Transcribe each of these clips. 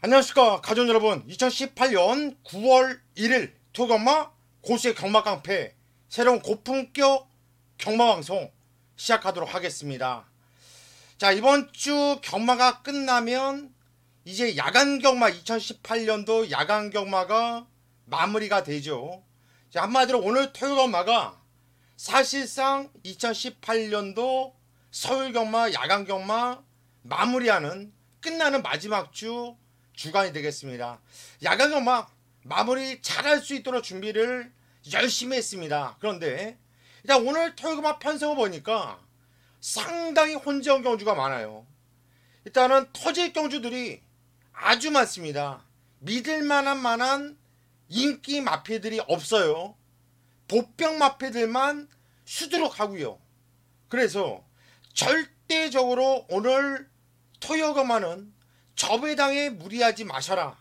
안녕하십니까 가족 여러분. 2018년 9월 1일 토요일마 고수의 경마깡패 새로운 고품격 경마방송 시작하도록 하겠습니다. 자, 이번주 경마가 끝나면 이제 야간경마 2018년도 야간경마가 마무리가 되죠. 자, 한마디로 오늘 토요일경마가 사실상 2018년도 서울경마 야간경마 마무리하는 끝나는 마지막 주간이 되겠습니다. 야간경마 마무리 잘할 수 있도록 준비를 열심히 했습니다. 그런데 일단 오늘 토요일경마 편성을 보니까 상당히 혼재형 경주가 많아요. 일단은 터질 경주들이 아주 많습니다. 믿을만한 인기 마패들이 없어요. 보병 마패들만 수두룩하고요. 그래서 절대적으로 오늘 토요일경마는 저배당에 무리하지 마셔라.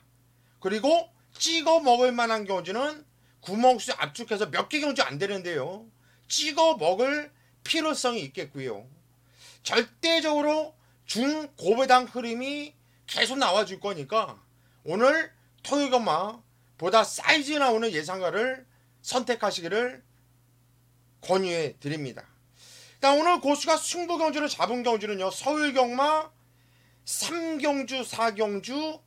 그리고 찍어 먹을 만한 경주는 구멍수 압축해서 몇 개 경주 안 되는데요. 찍어 먹을 필요성이 있겠고요. 절대적으로 중고배당 흐름이 계속 나와줄 거니까 오늘 토요일경마 보다 사이즈 나오는 예상가를 선택하시기를 권유해 드립니다. 일단 오늘 고수가 승부 경주를 잡은 경주는요, 서울경마 3경주, 4경주,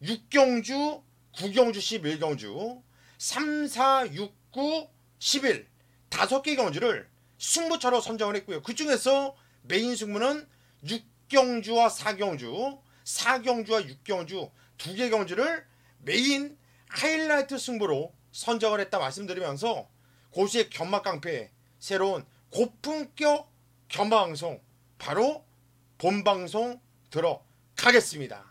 6경주, 9경주, 11경주, 3, 4, 6, 9, 11 5개 경주를 승부처로 선정을 했고요. 그 중에서 메인 승부는 6경주와 4경주, 4경주와 6경주 2개 경주를 메인 하이라이트 승부로 선정을 했다 말씀드리면서 고수의 경마깡패 새로운 고품격 경마방송 바로 본방송 들어가겠습니다.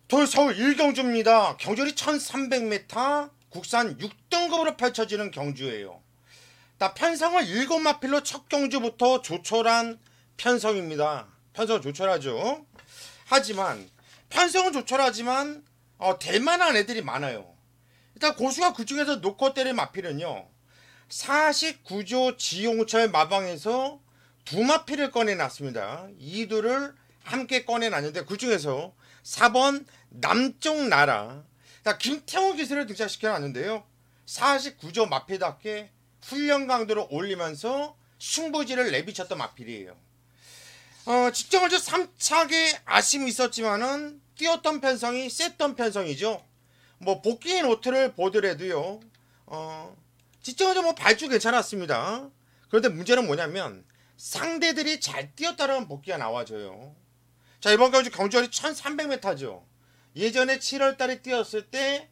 토요일 서울 1경주입니다. 경주리 1300m 국산 6등급으로 펼쳐지는 경주예요. 편성은 7마필로 첫 경주부터 조촐한 편성입니다. 편성은 조촐하죠. 하지만 편성은 조촐하지만 될만한 애들이 많아요. 일단 고수가 그 중에서 놓고 때릴 마필은요, 49조 지용철 마방에서 2마필을 꺼내놨습니다. 이 둘을 함께 꺼내놨는데 그 중에서 4번 남쪽 나라, 김태훈 기술을 등장시켜놨는데요. 49조 마필답게 훈련 강도를 올리면서 승부지를 내비쳤던 마필이에요. 직전먼저 3착에 아쉬움이 있었지만은 뛰었던 편성이 셌던 편성이죠. 복귀 노트를 보더라도요, 직전먼저 발주 괜찮았습니다. 그런데 문제는 뭐냐면 상대들이 잘 뛰었다는 복귀가 나와줘요. 자, 이번 경주거리 1300m죠. 예전에 7월달에 뛰었을 때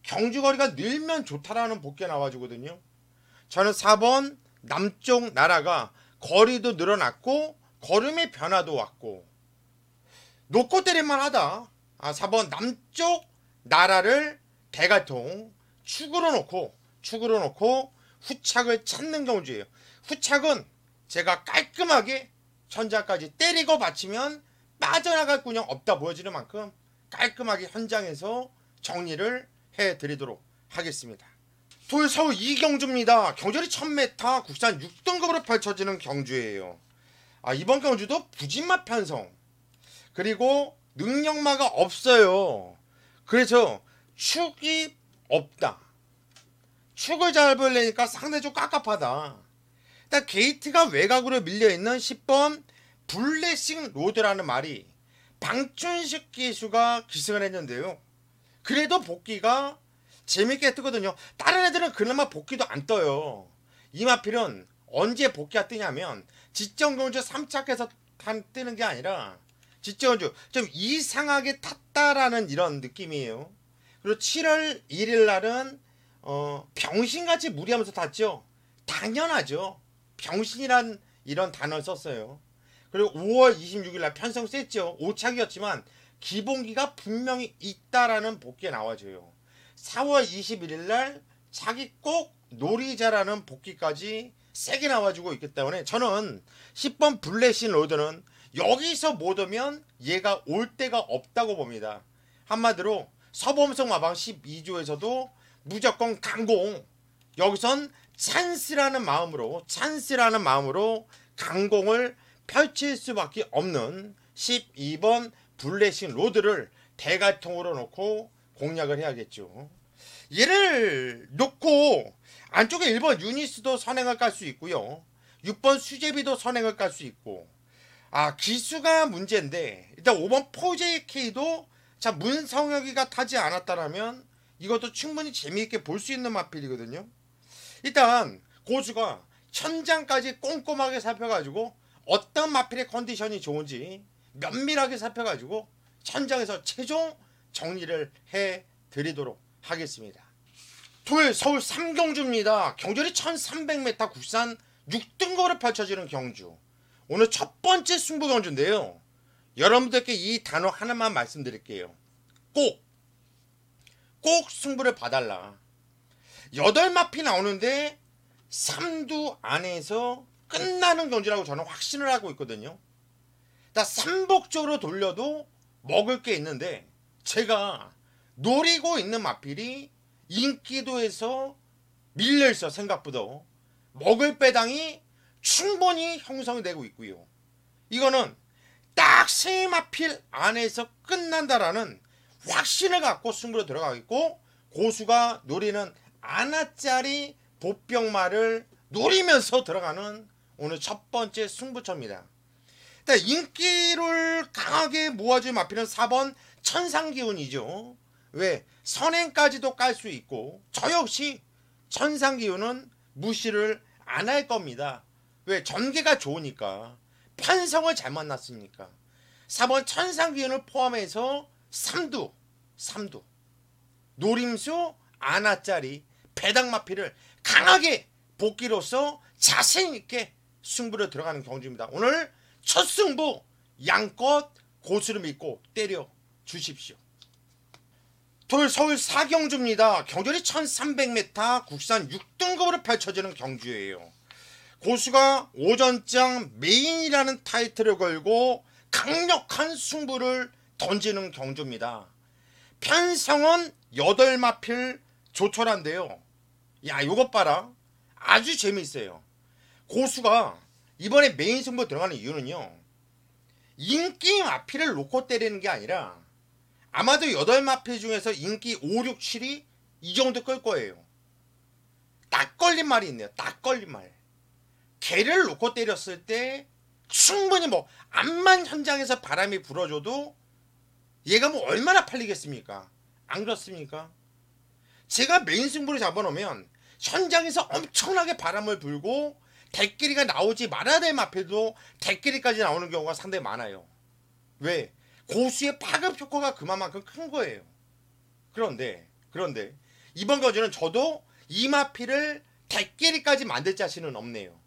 경주거리가 늘면 좋다라는 복귀가 나와주거든요. 저는 4번 남쪽 나라가 거리도 늘어났고 걸음의 변화도 왔고 놓고 때릴만 하다. 4번 남쪽 나라를 대갈통 축으로 놓고 후착을 찾는 경주예요. 후착은 제가 깔끔하게 천자까지 때리고 받치면 빠져나갈 군형 없다 보여지는 만큼 깔끔하게 현장에서 정리를 해드리도록 하겠습니다. 토요일 서울 2경주입니다. 경주리 1000m 국산 6등급으로 펼쳐지는 경주예요. 이번 경주도 부진마 편성 그리고 능력마가 없어요. 그래서 축이 없다. 축을 잡으려니까 상대적으로 깝깝하다. 일단 게이트가 외곽으로 밀려있는 10번 블레싱 로드라는 말이 방춘식 기수가 기승을 했는데요. 그래도 복귀가 재밌게 뜨거든요. 다른 애들은 그나마 복귀도 안 떠요. 이 마필은 언제 복귀가 뜨냐면 직전경주 3착에서 뜨는 게 아니라 직전경주 좀 이상하게 탔다라는 이런 느낌이에요. 그리고 7월 1일 날은 병신같이 무리하면서 탔죠. 당연하죠. 병신이란 이런 단어를 썼어요. 그리고 5월 26일 날 편성 셌죠. 5착이었지만 기본기가 분명히 있다라는 복귀가 나와줘요. 4월 21일 날 자기 꼭 노리자라는 복귀까지 세게 나와주고 있기 때문에 저는 10번 블레싱 로드는 여기서 못 오면 얘가 올 데가 없다고 봅니다. 한마디로 서범석 마방 12조에서도 무조건 강공, 여기선 찬스라는 마음으로 강공을 펼칠 수밖에 없는 12번 블레싱 로드를 대갈통으로 놓고 공략을 해야겠죠. 얘를 놓고 안쪽에 1번 유니스도 선행을 깔 수 있고요. 6번 수제비도 선행을 깔 수 있고, 기수가 문제인데 일단 5번 포제이케이도 자 문성혁이가 타지 않았다라면 이것도 충분히 재미있게 볼 수 있는 마필이거든요. 일단 고수가 현장까지 꼼꼼하게 살펴가지고 어떤 마필의 컨디션이 좋은지 면밀하게 살펴가지고 현장에서 최종 정리를 해드리도록 하겠습니다. 토요일 서울 3경주입니다. 경주리 1300m 국산 6등급으로 펼쳐지는 경주. 오늘 첫 번째 승부 경주인데요. 여러분들께 이 단어 하나만 말씀드릴게요. 꼭 승부를 봐달라. 8마피 나오는데 3두 안에서 끝나는 경주라고 저는 확신을 하고 있거든요. 삼복적으로 돌려도 먹을 게 있는데 제가 노리고 있는 마필이 인기도에서 밀려있어. 생각보다 먹을 배당이 충분히 형성이 되고 있고요. 이거는 딱 3마필 안에서 끝난다라는 확신을 갖고 승부로 들어가겠고, 고수가 노리는 아나짜리 보병마를 노리면서 들어가는 오늘 첫 번째 승부처입니다. 인기를 강하게 모아줄 마필은 4번 천상기운이죠. 왜? 선행까지도 깔 수 있고 저 역시 천상기운은 무시를 안 할 겁니다. 왜? 전개가 좋으니까, 편성을 잘 만났으니까. 4번 천상기운을 포함해서 3두 노림수 아나짜리 배당마피를 강하게 복기로서 자신있게 승부를 들어가는 경주입니다. 오늘 첫 승부 양껏 고수를 믿고 때려 주십시오. 토요일 서울 4경주입니다. 경주리 1300m 국산 6등급으로 펼쳐지는 경주예요. 고수가 오전장 메인이라는 타이틀을 걸고 강력한 승부를 던지는 경주입니다. 편성은 8마필 조촐한데요. 요것 봐라. 아주 재미있어요. 고수가 이번에 메인 승부 들어가는 이유는요, 인기 마필을 놓고 때리는 게 아니라 아마도 8마필 중에서 인기 5, 6, 7이 이 정도 끌 거예요. 딱 걸린 말이 있네요. 딱 걸린 말. 걔를 놓고 때렸을 때 충분히 암만 현장에서 바람이 불어줘도 얘가 얼마나 팔리겠습니까? 안 그렇습니까? 제가 메인 승부를 잡아놓으면 현장에서 엄청나게 바람을 불고 대끼리가 나오지 말아야 될 마필도 대끼리까지 나오는 경우가 상당히 많아요. 왜? 고수의 파급 효과가 그만큼 큰 거예요. 그런데 이번 경주는 저도 이 마필을 대끼리까지 만들 자신은 없네요.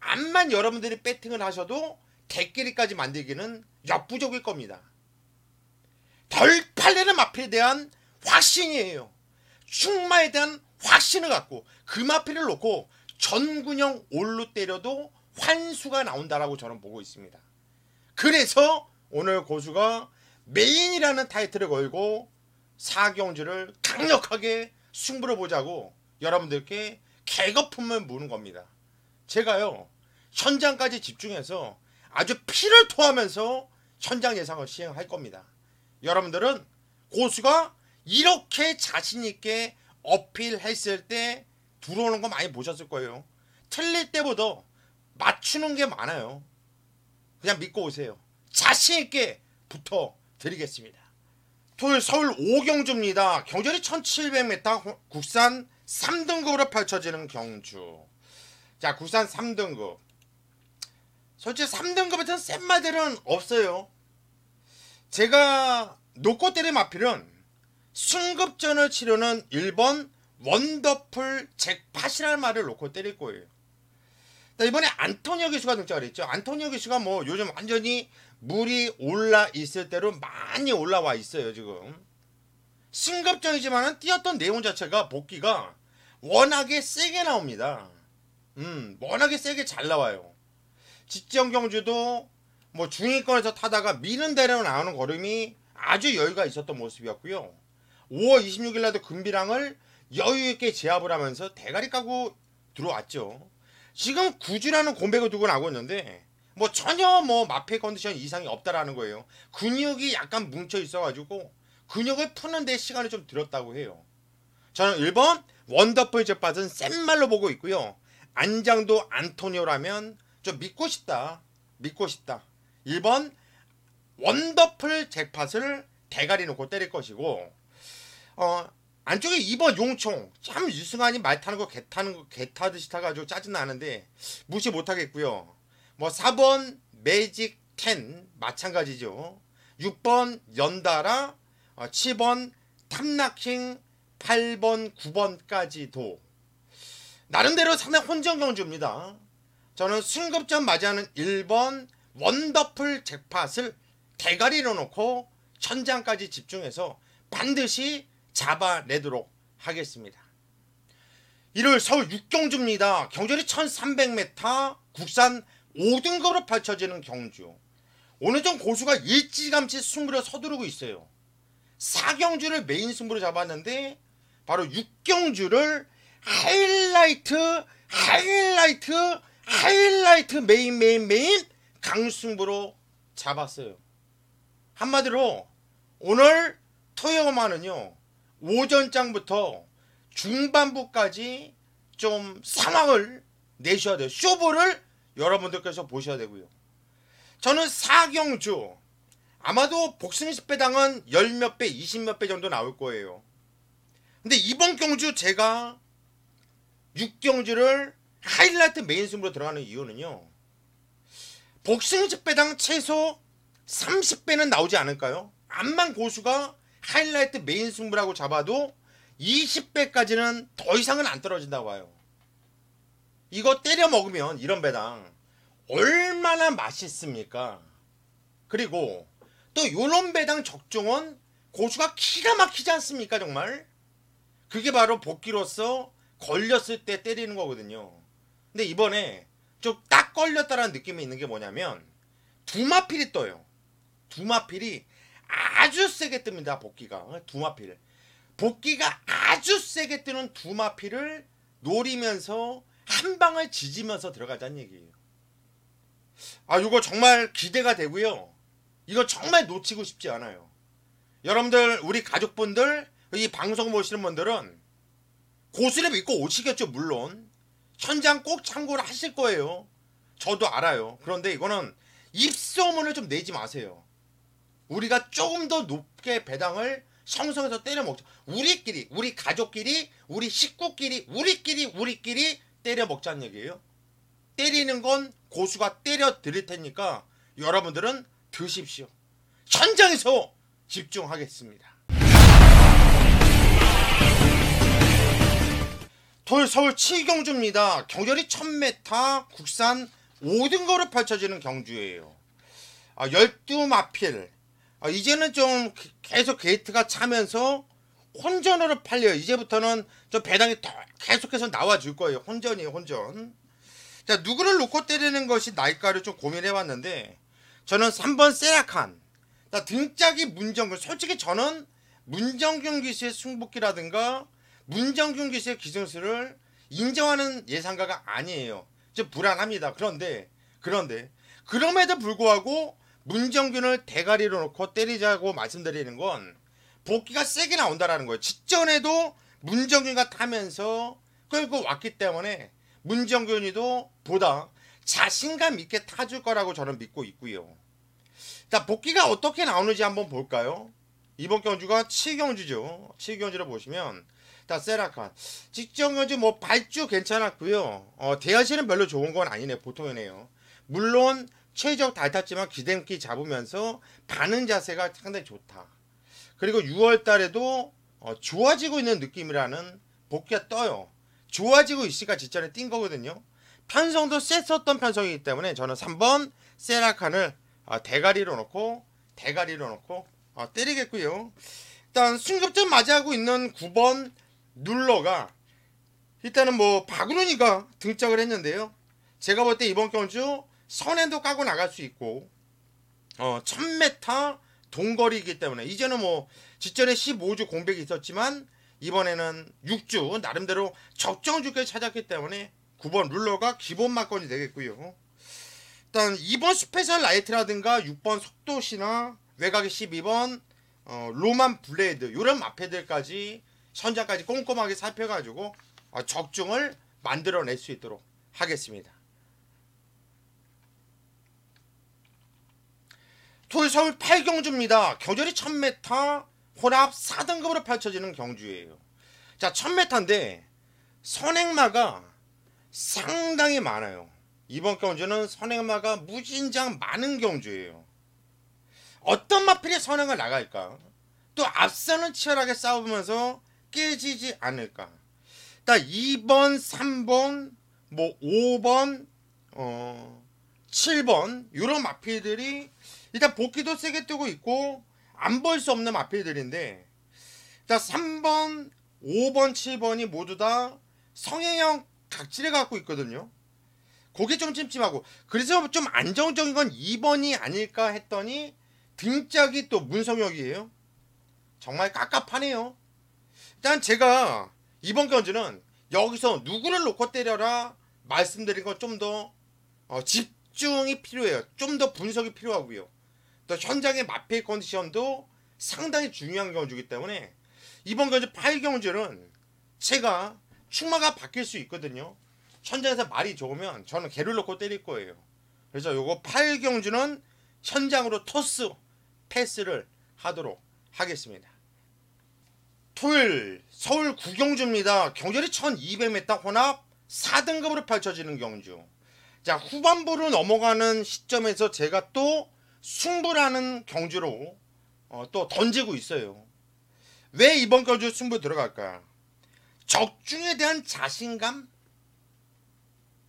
암만 여러분들이 배팅을 하셔도 대끼리까지 만들기는 역부족일 겁니다. 덜 팔리는 마필에 대한 확신이에요. 충마에 대한 확신을 갖고 그 마필을 놓고 전군형 올로 때려도 환수가 나온다라고 저는 보고 있습니다. 그래서 오늘 고수가 메인이라는 타이틀을 걸고 4경주를 강력하게 승부를 보자고 여러분들께 개거품을 무는 겁니다. 제가요, 현장까지 집중해서 아주 피를 토하면서 현장 예상을 시행할 겁니다. 여러분들은 고수가 이렇게 자신있게 어필했을 때 들어오는 거 많이 보셨을 거예요. 틀릴 때보다 맞추는 게 많아요. 그냥 믿고 오세요. 자신있게 붙어드리겠습니다. 토요일 서울 5경주입니다. 경주리 1700m 국산 3등급으로 펼쳐지는 경주. 자, 국산 3등급. 솔직히 3등급에서는 센 말들은 없어요. 제가 놓고 때린 마필은 승급전을 치르는 1번 원더풀 잭팟이라는 말을 놓고 때릴 거예요. 이번에 안토니오 기수가 등장을 했죠. 안토니오 기수가 요즘 완전히 물이 올라 있을 대로 많이 올라와 있어요. 지금 승급전이지만은 뛰었던 내용 자체가 복귀가 워낙에 세게 나옵니다. 워낙에 세게 잘 나와요. 직전 경주도 중위권에서 타다가 미는 대로 나오는 걸음이 아주 여유가 있었던 모습이었고요. 5월 26일 날도 금비랑을 여유있게 제압을 하면서 대가리 까고 들어왔죠. 지금 구주라는 공백을 두고 나오고 있는데 뭐 전혀 뭐 마페 컨디션 이상이 없다라는 거예요. 근육이 약간 뭉쳐 있어가지고 근육을 푸는데 시간이 좀 들었다고 해요. 저는 1번 원더풀 잭팟은 센 말로 보고 있고요. 안장도 안토니오라면 좀 믿고 싶다. 1번 원더풀 잭팟을 대가리 놓고 때릴 것이고, 안쪽에 2번 용총 참 유승환이 말 타는 거 개 타듯이 타가지고 짜증나는데 무시 못하겠고요. 뭐 4번 매직 10 마찬가지죠. 6번 연달아, 7번 탑나킹, 8번 9번까지도 나름대로 상당히 혼전 경주입니다. 저는 승급전 맞이하는 1번 원더풀 잭팟을 대가리로 놓고 천장까지 집중해서 반드시 잡아내도록 하겠습니다. 일요일 서울 6경주입니다. 경주리 1300m 국산 5등급으로 펼쳐지는 경주. 오늘 좀 고수가 일찌감치 승부를 서두르고 있어요. 4경주를 메인 승부로 잡았는데 바로 6경주를 하이라이트 메인 강승부로 잡았어요. 한마디로 오늘 토요마는요, 오전장부터 중반부까지 좀 상황을 내셔야 돼요. 쇼부를 여러분들께서 보셔야 되고요. 저는 4경주 아마도 복승식 배당은 10몇 배, 20몇 배 정도 나올 거예요. 근데 이번 경주 제가 6경주를 하이라이트 메인 승부로 들어가는 이유는요, 복승식 배당 최소 30배는 나오지 않을까요? 암만 고수가 하이라이트 메인 승부라고 잡아도 20배까지는 더 이상은 안 떨어진다고 봐요. 이거 때려 먹으면 이런 배당 얼마나 맛있습니까? 그리고 또 요런 배당 적중은 고수가 기가 막히지 않습니까? 정말 그게 바로 복기로서 걸렸을 때 때리는 거거든요. 근데 이번에 좀 딱 걸렸다라는 느낌이 있는 게 뭐냐면 두마필이 떠요. 두마필이 아주 세게 뜹니다. 복기가 복기가 아주 세게 뜨는 두마필을 노리면서 한 방을 지지면서 들어가자는 얘기예요. 이거 정말 기대가 되고요. 이거 정말 놓치고 싶지 않아요. 여러분들, 우리 가족분들, 이 방송 보시는 분들은 고수를 믿고 오시겠죠. 물론 현장 꼭 참고를 하실 거예요. 저도 알아요. 그런데 이거는 입소문을 좀 내지 마세요. 우리가 조금 더 높게 배당을 성성해서 때려 먹자. 우리끼리, 우리 가족끼리, 우리 식구끼리, 우리끼리 때려 먹자는 얘기예요. 때리는 건 고수가 때려 드릴 테니까 여러분들은 드십시오. 현장에서 집중하겠습니다. 토요일 서울 7경주입니다. 경주리 1000m 국산 5등급으로 펼쳐지는 경주예요. 12마필. 이제는 좀 계속 게이트가 차면서 혼전으로 팔려요. 이제부터는 좀 배당이 더 계속해서 나와줄 거예요. 혼전이에요, 혼전. 자, 누구를 놓고 때리는 것이 나을까를 좀 고민해봤는데 저는 3번 세라칸. 등짝이 문정균. 솔직히 저는 문정균 기수의 승복기라든가 문정균 기수의 기승수를 인정하는 예상가가 아니에요. 좀 불안합니다. 그런데 그럼에도 불구하고 문정균을 대가리로 놓고 때리자고 말씀드리는 건 복기가 세게 나온다라는 거예요. 직전에도 문정균이가 타면서 끌고 왔기 때문에 문정균이도 보다 자신감 있게 타줄 거라고 저는 믿고 있고요. 자, 복기가 어떻게 나오는지 한번 볼까요? 이번 경주가 7경주죠. 7경주를 보시면 세라칸 직전 경주 뭐 발주 괜찮았고요. 대하시는 별로 좋은 건 아니네. 보통이네요. 물론 최적 달탔지만 기댐기 잡으면서 바는 자세가 상당히 좋다. 그리고 6월 달에도 좋아지고 있는 느낌이라는 복기가 떠요. 좋아지고 있으니까 직전에 뛴 거거든요. 편성도 셌었던 편성이기 때문에 저는 3번 세라칸을 대가리로 놓고 때리겠고요. 일단 승급전 맞이하고 있는 9번 눌러가 일단은 뭐 박은훈이가 등장을 했는데요. 제가 볼 때 이번 경주 선행도 까고 나갈 수 있고 1000m 동거리이기 때문에 이제는 뭐 직전에 15주 공백이 있었지만 이번에는 6주 나름대로 적정 주기를 찾았기 때문에 9번 룰러가 기본 막건이 되겠고요. 일단 2번 스페셜 라이트라든가 6번 속도시나 외곽의 12번 로만 블레이드 이런 마패들까지 현장까지 꼼꼼하게 살펴가지고 적중을 만들어낼 수 있도록 하겠습니다. 토요일 서울 8경주입니다. 경절이 1000m 혼합 4등급으로 펼쳐지는 경주예요. 자, 1000m인데 선행마가 상당히 많아요. 이번 경주는 선행마가 무진장 많은 경주예요. 어떤 마필이 선행을 나갈까? 또 앞서는 치열하게 싸우면서 깨지지 않을까? 딱 2번, 3번, 뭐 5번, 7번 이런 마필들이 일단 복귀도 세게 뜨고 있고 안 볼 수 없는 마필들인데, 자 3번, 5번, 7번이 모두 다 성행형 각질을 갖고 있거든요. 그게 좀 찜찜하고, 그래서 좀 안정적인 건 2번이 아닐까 했더니 등짝이 또 문성혁이에요. 정말 깝깝하네요. 일단 제가 이번 경주는 여기서 누구를 놓고 때려라 말씀드린 건 좀 더 집중이 필요해요. 좀 더 분석이 필요하고요. 또 현장의 마필 컨디션도 상당히 중요한 경주이기 때문에 이번 경주 8경주는 제가 충마가 바뀔 수 있거든요. 현장에서 말이 좋으면 저는 개를 놓고 때릴 거예요. 그래서 요거 8경주는 현장으로 토스 패스를 하도록 하겠습니다. 토요일 서울 9경주입니다. 경절이 1200m 혼합 4등급으로 펼쳐지는 경주. 자, 후반부로 넘어가는 시점에서 제가 또 승부라는 경주로 또 던지고 있어요. 왜 이번 경주 승부 들어갈까? 적중에 대한 자신감?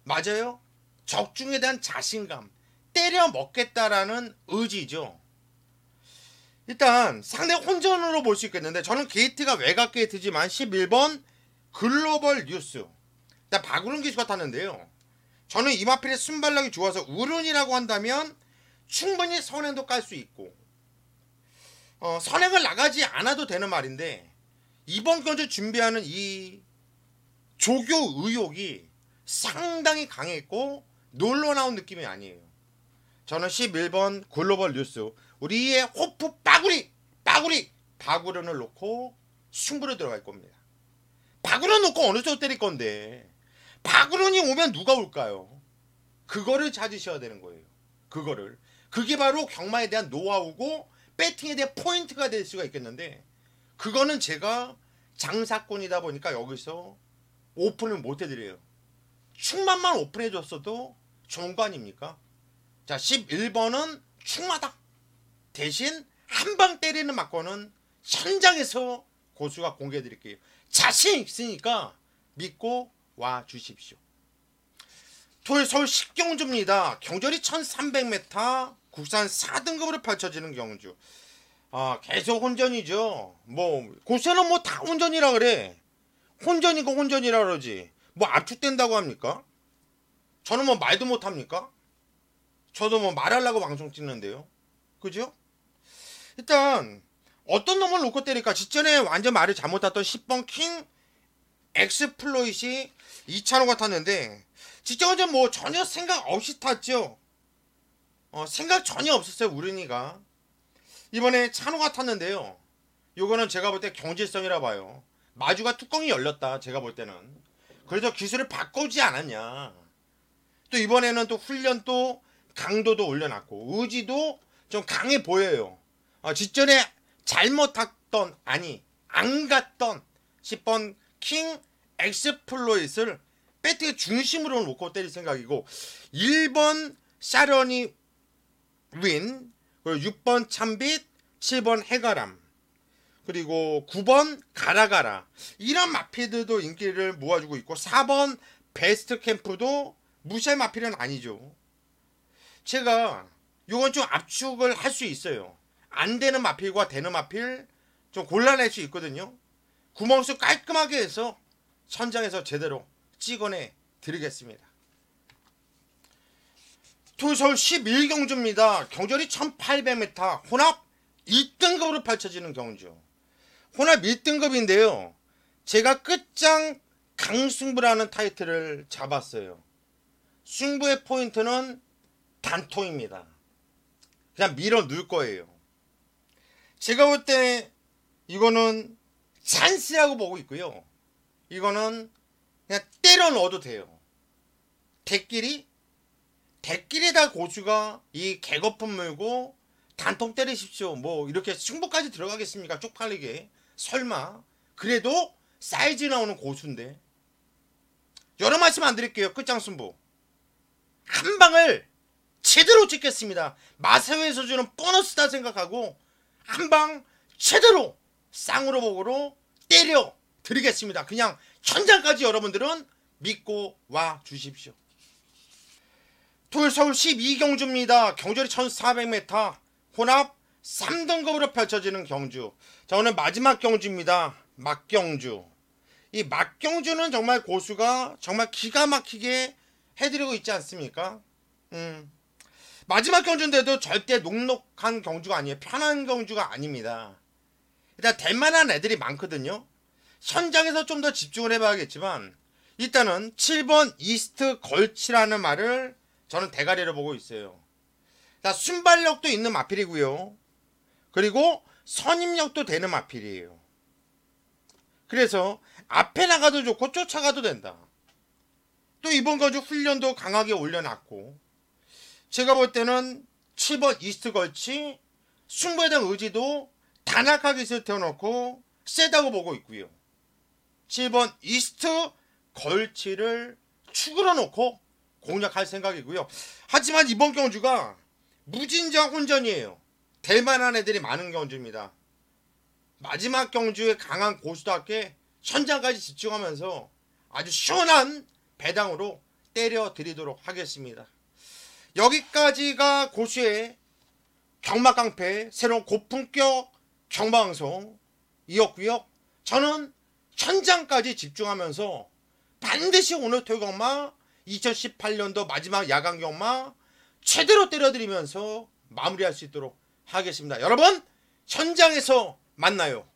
맞아요. 적중에 대한 자신감. 때려 먹겠다라는 의지죠. 일단 상대 혼전으로 볼 수 있겠는데, 저는 게이트가 외곽 게이트지만 11번 글로벌 뉴스. 박우른 기수가 탔는데요. 저는 이 마필의 순발력이 좋아서 우른이라고 한다면 충분히 선행도 깔 수 있고, 선행을 나가지 않아도 되는 말인데, 이번 경주 준비하는 이 조교 의욕이 상당히 강했고 놀러 나온 느낌이 아니에요. 저는 11번 글로벌 뉴스, 우리의 호프 바구른을 놓고 승부를 들어갈 겁니다. 바구른 놓고 어느 쪽으로 때릴 건데, 바구른이 오면 누가 올까요? 그거를 찾으셔야 되는 거예요. 그게 바로 경마에 대한 노하우고 배팅에 대한 포인트가 될 수가 있겠는데, 그거는 제가 장사꾼이다 보니까 여기서 오픈을 못 해드려요. 충만만 오픈해줬어도 좋은 거 아닙니까? 자, 11번은 충마다. 대신 한 방 때리는 막고는 현장에서 고수가 공개해드릴게요. 자신 있으니까 믿고 와 주십시오. 토요일 서울 10경주입니다. 경절이 1300m 국산 4등급으로 펼쳐지는 경주. 계속 혼전이죠. 고수는 다 혼전이라 그래. 혼전이고 혼전이라 그러지. 압축된다고 합니까? 저는 말도 못합니까? 저도 말하려고 방송 찍는데요. 그죠? 일단 어떤 놈을 놓고 때릴까? 직전에 완전 말을 잘못했던 10번 킹 엑스플로잇이 2차로가 탔는데, 직전에 전혀 생각 없이 탔죠. 생각 전혀 없었어요, 우른이가. 이번에 찬호가 탔는데요. 요거는 제가 볼 때 경질성이라 봐요. 마주가 뚜껑이 열렸다, 제가 볼 때는. 그래서 기술을 바꾸지 않았냐. 또 이번에는 또 훈련도 강도도 올려놨고 의지도 좀 강해 보여요. 직전에 잘못 탔던, 안 갔던 10번 킹 엑스플로잇을 배트의 중심으로 놓고 때릴 생각이고, 1번 샤런이 윈, 그리고 6번 참빛, 7번 해가람, 그리고 9번 가라가라, 이런 마피들도 인기를 모아주고 있고, 4번 베스트 캠프도 무시할 마필은 아니죠. 제가 요건 좀 압축을 할 수 있어요. 안 되는 마필과 되는 마필 좀 골라낼 수 있거든요. 구멍수 깔끔하게 해서 현장에서 제대로 찍어내 드리겠습니다. 토요일 서울 11경주입니다. 경절이 1800m 혼합 1등급으로 펼쳐지는 경주. 혼합 1등급인데요. 제가 끝장 강승부라는 타이틀을 잡았어요. 승부의 포인트는 단통입니다. 그냥 밀어 넣을 거예요. 제가 볼 때 이거는 찬스라고 보고 있고요. 이거는 그냥 때려 넣어도 돼요. 대끼리다 고수가 이 개거품 물고 단통 때리십시오. 뭐 이렇게 승부까지 들어가겠습니까? 쪽팔리게. 설마. 그래도 사이즈 나오는 고수인데. 여러 말씀 안 드릴게요. 끝장승부. 한 방을 제대로 찍겠습니다. 마사회에서 주는 보너스다 생각하고 한 방 제대로 쌍으로 목으로 때려 드리겠습니다. 그냥 현장까지 여러분들은 믿고 와 주십시오. 토요일 서울 12경주입니다. 경주리 1400m 혼합 3등급으로 펼쳐지는 경주. 자, 오늘 마지막 경주입니다. 막경주. 이 막경주는 정말 고수가 정말 기가 막히게 해드리고 있지 않습니까? 마지막 경주인데도 절대 녹록한 경주가 아니에요. 편한 경주가 아닙니다. 일단 될만한 애들이 많거든요. 현장에서 좀 더 집중을 해봐야겠지만 일단은 7번 이스트 걸치라는 말을 저는 대가리로 보고 있어요. 자, 순발력도 있는 마필이고요. 그리고 선임력도 되는 마필이에요. 그래서 앞에 나가도 좋고 쫓아가도 된다. 또 이번 경주 훈련도 강하게 올려놨고 제가 볼 때는 7번 이스트 걸치 승부에 대한 의지도 단약하게 세워놓고 세다고 보고 있고요. 7번 이스트 걸치를 축으로 놓고 공략할 생각이고요. 하지만 이번 경주가 무진장 혼전이에요. 될만한 애들이 많은 경주입니다. 마지막 경주에 강한 고수답게 현장까지 집중하면서 아주 시원한 배당으로 때려 드리도록 하겠습니다. 여기까지가 고수의 경마깡패 새로운 고품격 경마방송이었고요. 저는 현장까지 집중하면서 반드시 오늘 토요경마 2018년도 마지막 야간경마 제대로 때려드리면서 마무리할 수 있도록 하겠습니다. 여러분 현장에서 만나요.